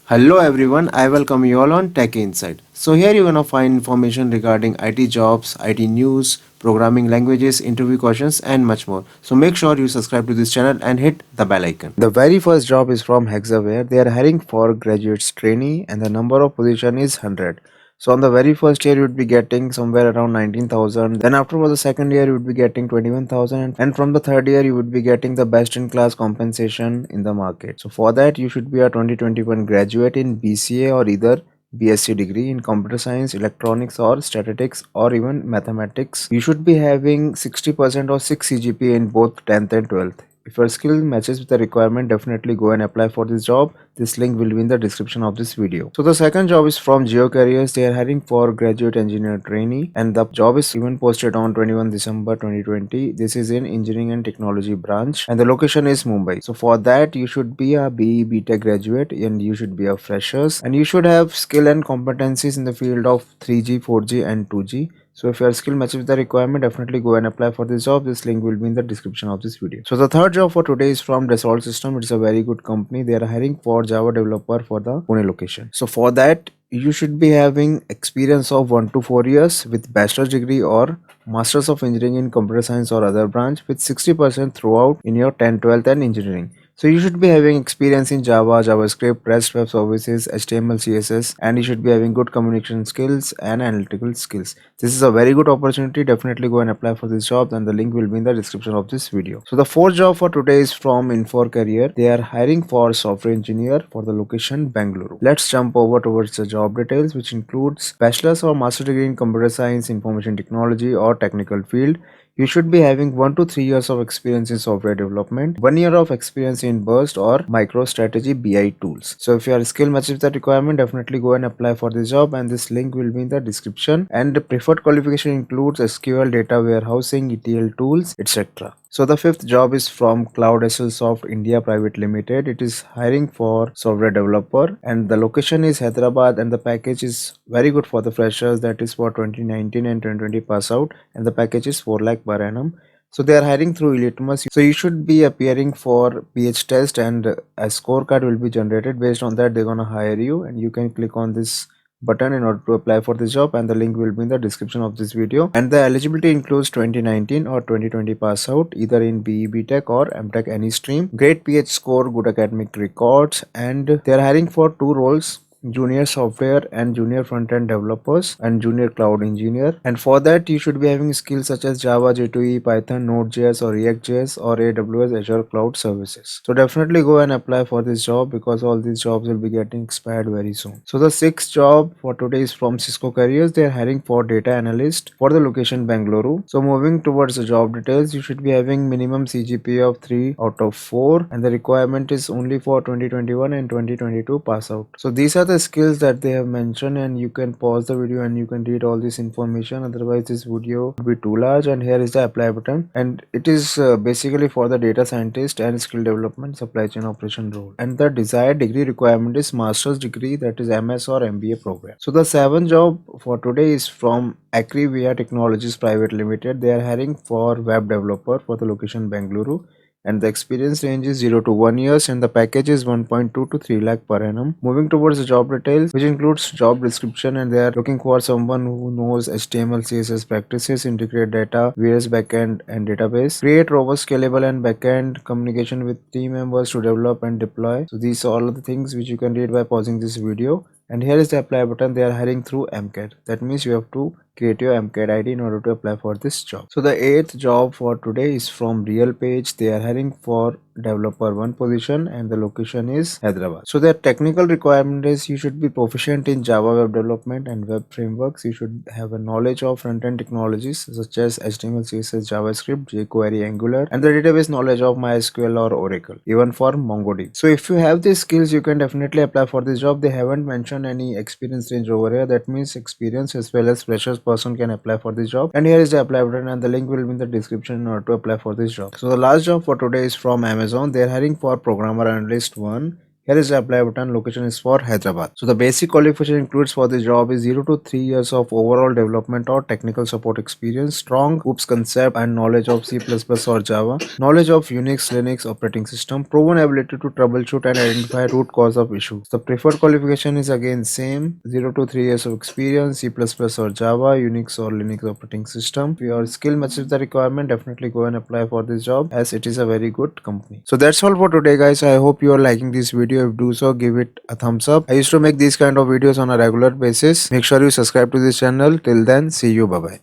Hello everyone, I welcome you all on Tech Insight. So here you're gonna find information regarding IT jobs, IT news, programming languages, interview questions and much more. So make sure you subscribe to this channel and hit the bell icon. The very first job is from Hexaware. They are hiring for graduates trainee and the number of position is 100. So on the very first year you would be getting somewhere around 19,000. Then after the second year you would be getting 21,000 and from the third year you would be getting the best in class compensation in the market. So for that you should be a 2021 graduate in BCA or either BSc degree in computer science, electronics or statistics or even mathematics. You should be having 60% or 6 CGPA in both 10th and 12th. If your skill matches with the requirement, definitely go and apply for this job. This link will be in the description of this video. So the second job is from Geo Careers. They are hiring for graduate engineer trainee and the job is even posted on 21 December 2020. This is in engineering and technology branch and the location is Mumbai. So for that you should be a BE BTech graduate and you should be a freshers and you should have skill and competencies in the field of 3G, 4G and 2G. So if your skill matches with the requirement, definitely go and apply for this job. This link will be in the description of this video. So the third job for today is from Dassault System. It's a very good company. They are hiring for Java developer for the Pune location. So for that, you should be having experience of 1 to 4 years with bachelor's degree or masters of engineering in computer science or other branch with 60% throughout in your 10th, 12th and engineering. So you should be having experience in Java, JavaScript, REST web services, HTML, CSS, and you should be having good communication skills and analytical skills. This is a very good opportunity. Definitely go and apply for this job and the link will be in the description of this video. So the fourth job for today is from Infor Career. They are hiring for software engineer for the location Bangalore. Let's jump over towards the job details, which includes bachelor's or master degree in computer science, information technology or technical field. You should be having 1 to 3 years of experience in software development, 1 year of experience in Burst or MicroStrategy BI tools. So if your skill matches that requirement, definitely go and apply for this job and this link will be in the description. And the preferred qualification includes SQL, data warehousing, ETL tools, etc. So the fifth job is from Cloud SL Soft India Private Limited. It is hiring for software developer and the location is Hyderabad and the package is very good for the freshers, that is for 2019 and 2020 pass out, and the package is 4 lakh per annum. So they are hiring through Elitmus. So you should be appearing for PH test and a scorecard will be generated. Based on that, they're gonna hire you and you can click on this button in order to apply for this job and the link will be in the description of this video. And the eligibility includes 2019 or 2020 pass out either in BE BTech or MTech any stream, great PH score, good academic records, and they are hiring for two roles: junior software and junior front-end developers and junior cloud engineer. And for that you should be having skills such as Java, J2E, Python, Node.js or React.js or AWS Azure Cloud Services. So definitely go and apply for this job because all these jobs will be getting expired very soon. So the sixth job for today is from Cisco Careers. They are hiring for data analyst for the location Bangalore. So moving towards the job details, you should be having minimum CGPA of 3 out of 4 and the requirement is only for 2021 and 2022 pass out. So these are the skills that they have mentioned and you can pause the video and you can read all this information, otherwise this video would be too large. And here is the apply button and it is basically for the data scientist and skill development supply chain operation role, and the desired degree requirement is master's degree, that is MS or MBA program. So the seventh job for today is from Acrivia Technologies Private Limited. They are hiring for web developer for the location Bangalore and the experience range is 0 to 1 years and the package is 1.2 to 3 lakh per annum. Moving towards the job details, which includes job description, and they are looking for someone who knows HTML, CSS practices, integrate data, various backend and database, create robust, scalable and backend communication with team members to develop and deploy. So these are all of the things which you can read by pausing this video. And here is the apply button. They are hiring through MCAT. That means you have to create your MCAT ID in order to apply for this job. So the eighth job for today is from Real Page. They are hiring for developer 1 position and the location is Hyderabad. So their technical requirement is you should be proficient in Java web development and web frameworks. You should have a knowledge of front-end technologies such as HTML, CSS, JavaScript, jQuery, Angular, and the database knowledge of MySQL or Oracle, even for MongoDB. So if you have these skills, you can definitely apply for this job. They haven't mentioned any experience range over here. That means experience as well as freshers person can apply for this job. And here is the apply button and the link will be in the description in order to apply for this job. So the last job for today is from Amazon. They are hiring for programmer analyst 1. Here is the apply button. Location is for Hyderabad. So the basic qualification includes for this job is 0 to 3 years of overall development or technical support experience, strong OOPS concept and knowledge of C++ or Java, knowledge of Unix, Linux operating system, proven ability to troubleshoot and identify root cause of issues. The preferred qualification is again same, 0 to 3 years of experience, C++ or Java, Unix or Linux operating system. If your skill matches the requirement, definitely go and apply for this job as it is a very good company. So that's all for today guys. I hope you are liking this video. If do so, give it a thumbs up. I used to make these kind of videos on a regular basis. Make sure you subscribe to this channel. Till then, see you. Bye bye.